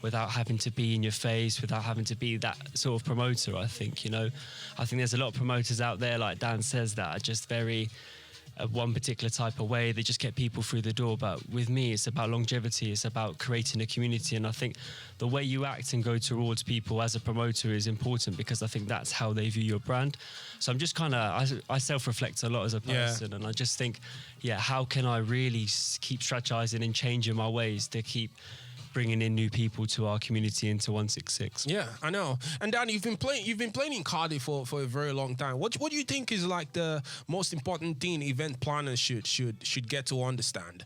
without having to be in your face, without having to be that sort of promoter. I think, I think there's a lot of promoters out there, like Dan says, that are just very one particular type of way. They just get people through the door. But with me, it's about longevity. It's about creating a community. And I think the way you act and go towards people as a promoter is important, because I think that's how they view your brand. So I'm just I self-reflect a lot as a person. And I just think, how can I really keep strategizing and changing my ways to keep bringing in new people to our community into 166. Yeah, I know. And Dan, you've been playing in Cardiff for a very long time. What do you think is like the most important thing event planners should get to understand?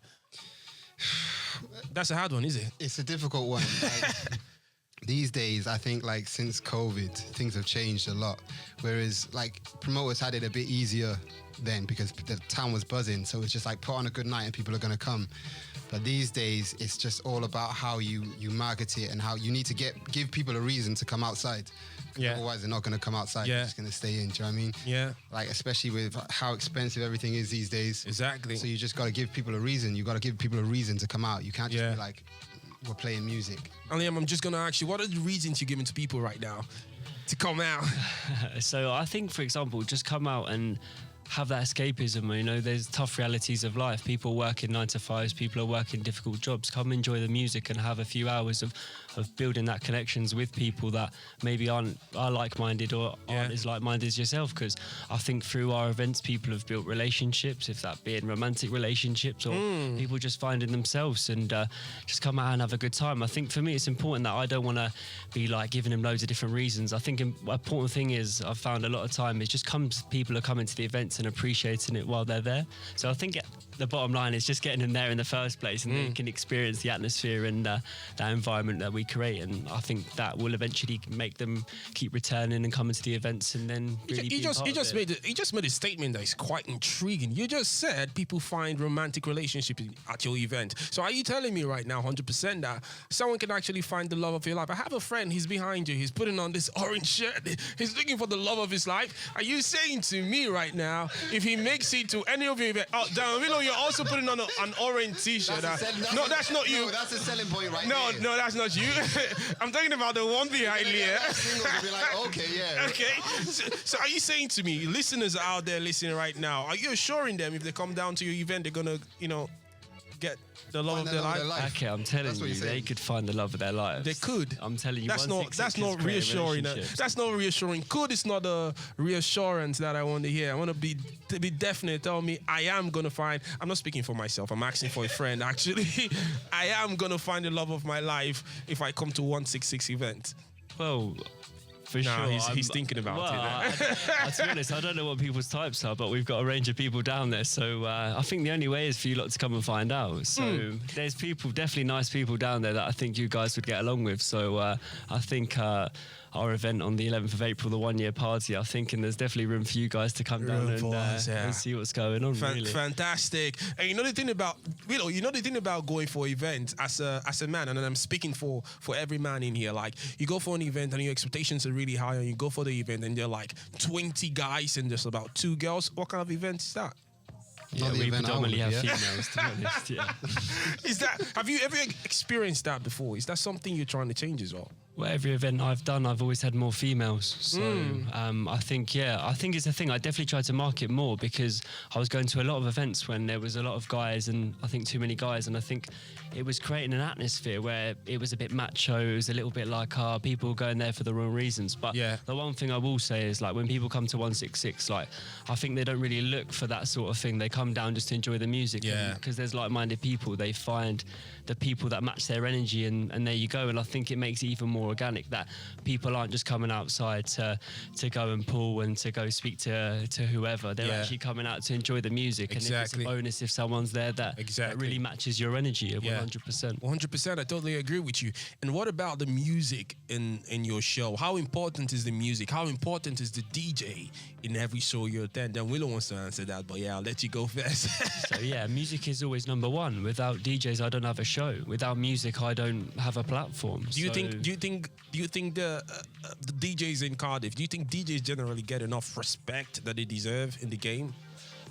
That's a hard one, is it? It's a difficult one. Like, these days, I think like since COVID, things have changed a lot. Whereas like promoters had it a bit easier then because the town was buzzing. So it's just like put on a good night and people are going to come. But these days, it's just all about how you market it and how you need to give people a reason to come outside. Yeah. Otherwise, they're not going to come outside. Yeah. They're just going to stay in. Do you know what I mean? Yeah. Like, especially with how expensive everything is these days. Exactly. So you just got to give people a reason. You got to give people a reason to come out. You can't just be like, we're playing music. Liam, I'm just going to ask you, what are the reasons you're giving to people right now to come out? So I think, for example, just come out and have that escapism. You know, there's tough realities of life. People work in 9 to 5s, people are working difficult jobs. Come enjoy the music and have a few hours of building that connections with people that maybe are like-minded or aren't as like-minded as yourself. Because I think through our events, people have built relationships, if that being romantic relationships or people just finding themselves, and just come out and have a good time. I think for me, it's important that I don't want to be like giving them loads of different reasons. I think an important thing is, I've found a lot of time, is just people are coming to the events and appreciating it while they're there. So I think the bottom line is just getting them there in the first place, and they can experience the atmosphere and that environment that we create. And I think that will eventually make them keep returning and coming to the events, and then really you just made a statement that is quite intriguing. You just said people find romantic relationships at your event. So are you telling me right now 100% that someone can actually find the love of your life? I have a friend, he's behind you, he's putting on this orange shirt, he's looking for the love of his life. Are you saying to me right now, if he makes it to any of your events, DanWillow, you're also putting on an orange t-shirt. No, that's not you. No, that's a selling point right there. No, that's not you. I'm talking about the one behind here. Singles will be like, okay, yeah. Okay. So are you saying to me, listeners out there listening right now, are you assuring them if they come down to your event, they're going to, get the love of their life? Okay, I'm telling you, they could find the love of their lives. They could. I'm telling you, that's not reassuring. That's not reassuring. Could is not a reassurance that I want to hear. I want to be definite. Tell me I am gonna find. I'm not speaking for myself. I'm asking for a friend. Actually, I am gonna find the love of my life if I come to 166 event. Well, for sure. He's thinking about it. To be honest, I don't know what people's types are, but we've got a range of people down there. So I think the only way is for you lot to come and find out. So there's definitely nice people down there that I think you guys would get along with. So I think our event on the 11th of April, the 1-year party, I think, and there's definitely room for you guys to come down and see what's going on. Really fantastic. And you know the thing about going for events as a man, and I'm speaking for every man in here. Like, you go for an event and your expectations are really high, and you go for the event and there are like 20 guys and just about 2 girls. What kind of event is that? Yeah, we predominantly have females, to be honest. Yeah. Have you ever experienced that before? Is that something you're trying to change as well? Well, every event I've done, I've always had more females. So I think it's a thing. I definitely tried to market more because I was going to a lot of events when there was a lot of guys, and I think too many guys. And I think it was creating an atmosphere where it was a bit macho. It was a little bit like people going there for the wrong reasons. But the one thing I will say is, like, when people come to 166, like, I think they don't really look for that sort of thing. They come down just to enjoy the music. Yeah. Because there's like-minded people. They find the people that match their energy, and there you go. And I think it makes it even more organic that people aren't just coming outside to go and pull and to go speak to whoever. They're actually coming out to enjoy the music. Exactly. And if it's a bonus if someone's there that really matches your energy 100%. 100%. I totally agree with you. And what about the music in your show? How important is the music? How important is the DJ in every show you attend? DanWillow wants to answer that, but I'll let you go first. So music is always number one. Without DJs, I don't have a show. Without music, I don't have a platform. Do you think the DJs in Cardiff, do you think DJs generally get enough respect that they deserve in the game?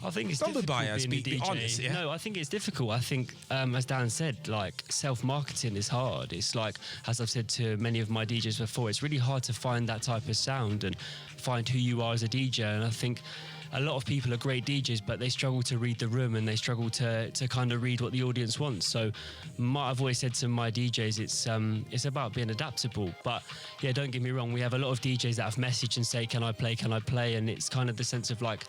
I think it's Don't be difficult biased, being a be DJ. honest, yeah? No, I think it's difficult. I think, as Dan said, like self-marketing is hard. It's like, as I've said to many of my DJs before, it's really hard to find that type of sound and find who you are as a DJ. And I think a lot of people are great DJs, but they struggle to read the room and they struggle to kind of read what the audience wants. So I've always said to my DJs, it's about being adaptable. But yeah, don't get me wrong, we have a lot of DJs that have messaged and say, can I play? And it's kind of the sense of like,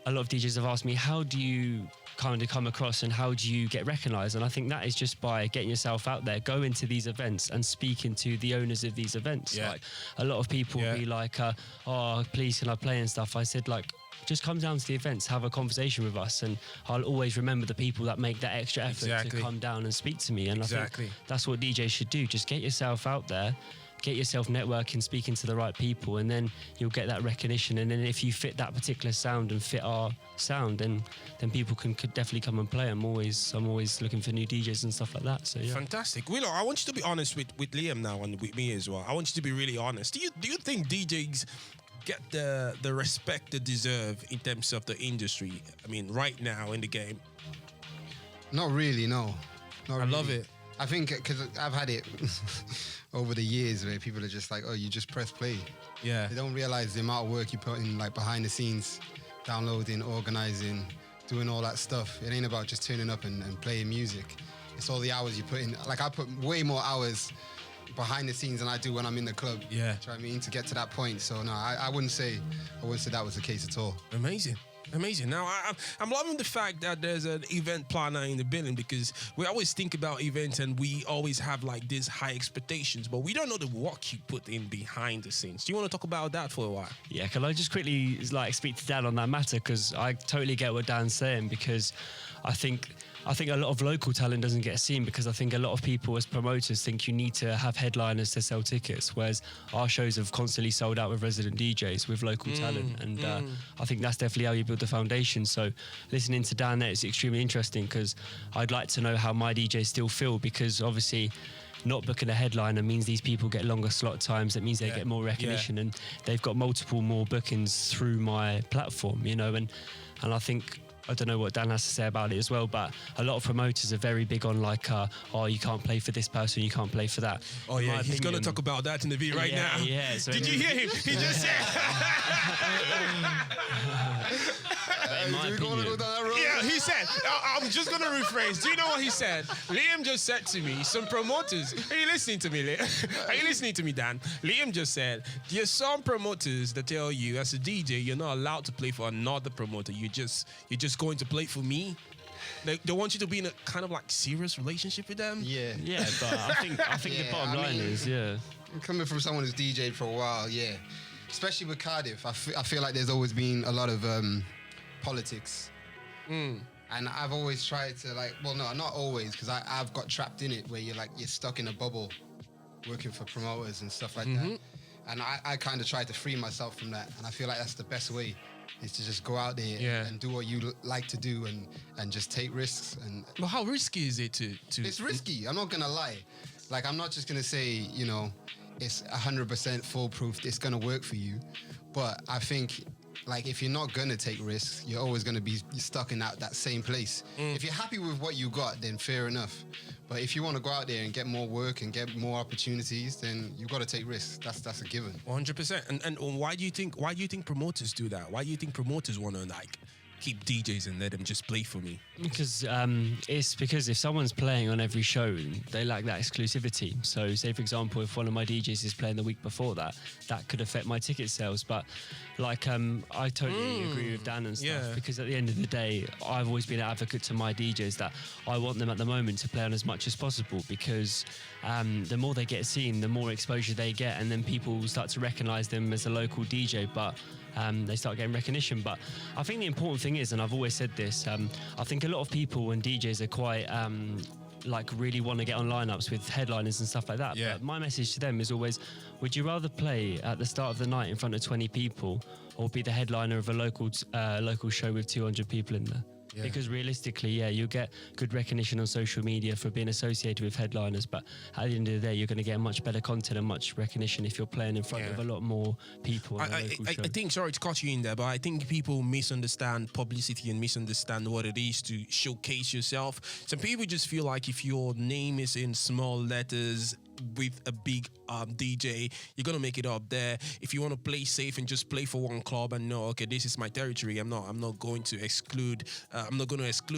a lot of DJs have asked me, how do you kind of come across and how do you get recognized? And I think that is just by getting yourself out there, go into these events and speaking to the owners of these events. Yeah. Like a lot of people will be like, oh, please, can I play and stuff? I said, like, just come down to the events, have a conversation with us, and I'll always remember the people that make that extra effort to come down and speak to me. And I think that's what DJs should do. Just get yourself out there, get yourself networking, speaking to the right people, and then you'll get that recognition. And then if you fit that particular sound and fit our sound, then people could definitely come and play. I'm always looking for new DJs and stuff like that. So yeah. Fantastic. Willow, I want you to be honest with Liam now and with me as well. I want you to be really honest. Do you think DJs get the respect they deserve in terms of the industry? I mean, right now in the game. Not really, no. I love it. I think because I've had it over the years where people are just like, oh, you just press play. Yeah. They don't realize the amount of work you put in, like behind the scenes, downloading, organizing, doing all that stuff. It ain't about just turning up and playing music. It's all the hours you put in. Like I put way more hours behind the scenes than I do when I'm in the club. Yeah. Do you know what I mean? To get to that point. So no, I wouldn't say that was the case at all. Amazing. Now, I'm loving the fact that there's an event planner in the building, because we always think about events and we always have like these high expectations, but we don't know the work you put in behind the scenes. Do you want to talk about that for a while? Yeah, can I just quickly like speak to Dan on that matter? Because I totally get what Dan's saying, because I think a lot of local talent doesn't get seen, because I think a lot of people as promoters think you need to have headliners to sell tickets, whereas our shows have constantly sold out with resident DJs, with local talent. And I think that's definitely how you build the foundation. So listening to Dan there, it's extremely interesting, because I'd like to know how my DJs still feel, because obviously not booking a headliner means these people get longer slot times. That means they get more recognition and they've got multiple more bookings through my platform, you know, and I think, I don't know what Dan has to say about it as well, but a lot of promoters are very big on like, oh, you can't play for this person, you can't play for that. Oh yeah, he's going to talk about that in the video right now. Yeah. So did you hear him? He just said. Yeah, he said. I'm just going to rephrase. Do you know what he said? Liam just said to me, some promoters. Are you listening to me, Liam? Are you listening to me, Dan? Liam just said, there's some promoters that tell you as a DJ, you're not allowed to play for another promoter. You're just going to play for me. They want you to be in a kind of like serious relationship with them. Yeah. Yeah, but I think the bottom line is, coming from someone who's DJed for a while, especially with Cardiff, I feel like there's always been a lot of politics. And I've always tried to not always, because I've got trapped in it where you're stuck in a bubble working for promoters and stuff like that. And I kind of tried to free myself from that. And I feel like that's the best way, is to just go out there and do what you like to do and just take risks. And well, how risky is it to? It's risky. I'm not going to lie. Like, I'm not just going to say, you know, it's 100% foolproof, it's going to work for you. But I think, like, if you're not going to take risks, you're always going to be stuck in that same place. If you're happy with what you got, then fair enough. But if you want to go out there and get more work and get more opportunities, then you've got to take risks. That's a given. 100%. And why do you think promoters do that? Why do you think promoters want to keep DJs and let them just play for me? Because it's because if someone's playing on every show, they lack that exclusivity. So say, for example, if one of my DJs is playing the week before that could affect my ticket sales. But like, I totally agree with Dan and stuff, because at the end of the day, I've always been an advocate to my DJs that I want them at the moment to play on as much as possible, because the more they get seen, the more exposure they get, and then people start to recognize them as a local DJ, but they start getting recognition. But I think the important thing is, and I've always said this, I think a lot of people and DJs are quite really want to get on lineups with headliners and stuff like that. Yeah. But my message to them is always, would you rather play at the start of the night in front of 20 people or be the headliner of a local show with 200 people in there? Yeah. Because realistically, yeah, you'll get good recognition on social media for being associated with headliners, but at the end of the day, you're going to get much better content and much recognition if you're playing in front of a lot more people on a local show. I think, sorry to cut you in there, but I think people misunderstand publicity and misunderstand what it is to showcase yourself. Some people just feel like if your name is in small letters with a big DJ, you're gonna make it up there. If you want to play safe and just play for one club and know, okay, this is my territory, I'm not going to exclude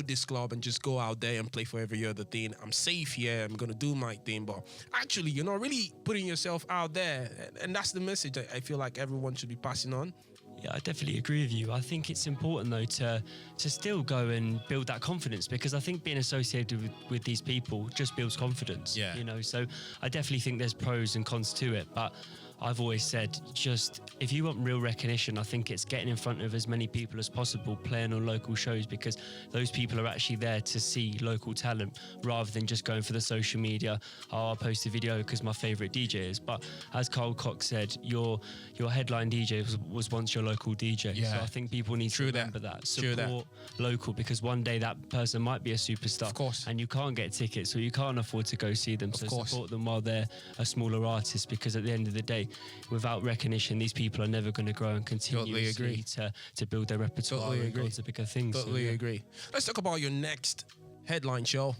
this club and just go out there and play for every other thing. I'm safe here, I'm gonna do my thing. But actually, you're not really putting yourself out there, and that's the message I feel like everyone should be passing on. Yeah, I definitely agree with you. I think it's important though to still go and build that confidence, because I think being associated with these people just builds confidence. Yeah. You know, so I definitely think there's pros and cons to it, but I've always said, just if you want real recognition, I think it's getting in front of as many people as possible, playing on local shows, because those people are actually there to see local talent rather than just going for the social media. Oh, I'll post a video because my favourite DJ is. But as Carl Cox said, your headline DJ was once your local DJ. Yeah. So I think people need to remember that. True Support local, because one day that person might be a superstar. Of course. And you can't get tickets, or you can't afford to go see them. So support them while they're a smaller artist, because at the end of the day, without recognition, these people are never going to grow and continuously to build their repertoire and go to bigger things. Totally agree. Let's talk about your next headline show.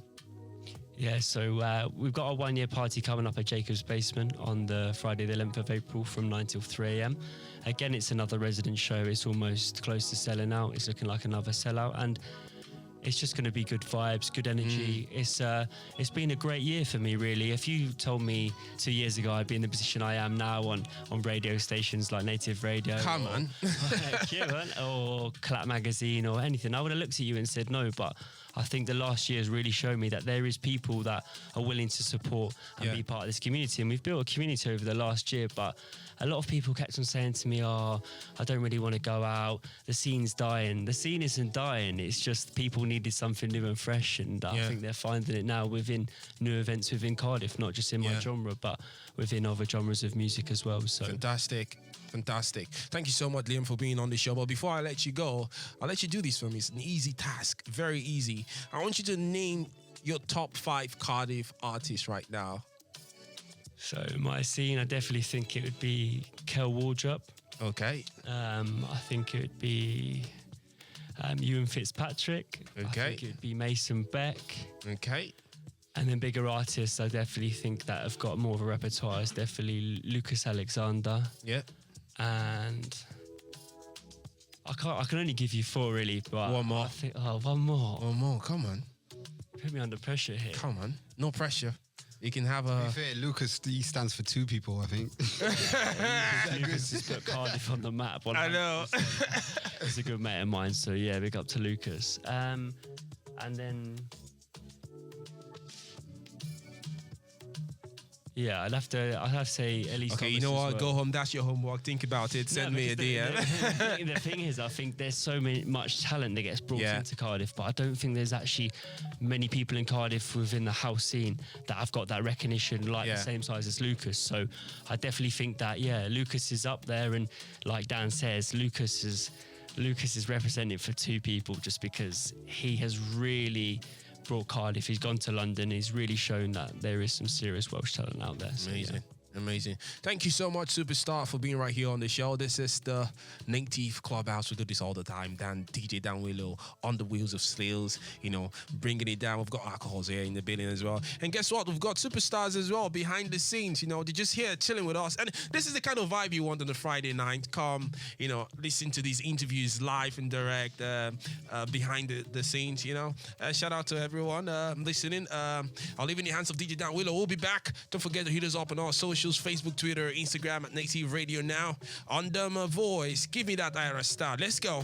Yeah, so we've got our 1 year party coming up at Jacob's Basement on the Friday the 11th of April from 9 till 3 a.m. Again, it's another resident show. It's almost close to selling out. It's looking like another sellout, and it's just going to be good vibes, good energy. It's been a great year for me, really. If you told me 2 years ago I'd be in the position I am now on radio stations like Native Radio, Come on. or Clap Magazine or anything, I would have looked at you and said no. But I think the last year has really shown me that there is people that are willing to support and be part of this community. And we've built a community over the last year, but a lot of people kept on saying to me, oh, I don't really want to go out. The scene's dying. The scene isn't dying. It's just people needed something new and fresh. And I think they're finding it now within new events within Cardiff, not just in my genre, but within other genres of music as well. So Fantastic. Thank you so much, Liam, for being on the show. But before I let you go, I'll let you do this for me. It's an easy task, very easy. I want you to name your top 5 Cardiff artists right now. So my scene, I definitely think it would be Kel Wardrop. Okay. I think it would be Ewan Fitzpatrick. Okay. I think it would be Mason Beck. Okay. And then bigger artists, I definitely think that have got more of a repertoire is definitely Lucas Alexander. Yeah. And I can only give you 4 really, but One more. I think, one more. One more. Come on. Put me under pressure here. Come on. No pressure. You can have To a... be fair, Lucas, he stands for 2 people, I think. Lucas has put Cardiff on the map. I know. He's a good mate of mine, so yeah, big up to Lucas. And then... Yeah, I'd have to say at least. Okay, you know what? Go home. That's your homework. Think about it. Send me a DM. The thing is, I think there's so much talent that gets brought into Cardiff, but I don't think there's actually many people in Cardiff within the house scene that have got that recognition like the same size as Lucas. So I definitely think that Lucas is up there, and like Dan says, Lucas is representing for 2 people just because he has really brought Cardiff. He's gone to London. He's really shown that there is some serious Welsh talent out there. So, Amazing. Thank you so much, Superstar, for being right here on the show. This is the Native Clubhouse. We do this all the time. DJ DanWillow on the wheels of sleels, bringing it down. We've got alcohols here in the building as well. And guess what? We've got superstars as well behind the scenes. They're just here chilling with us. And this is the kind of vibe you want on a Friday night. Come, listen to these interviews live and direct behind the scenes, Shout out to everyone listening. I'll leave in the hands of DJ DanWillow. We'll be back. Don't forget to hit us up on our socials. Facebook, Twitter, Instagram at Native Radio Now. Under my voice. Give me that IRS start. Let's go.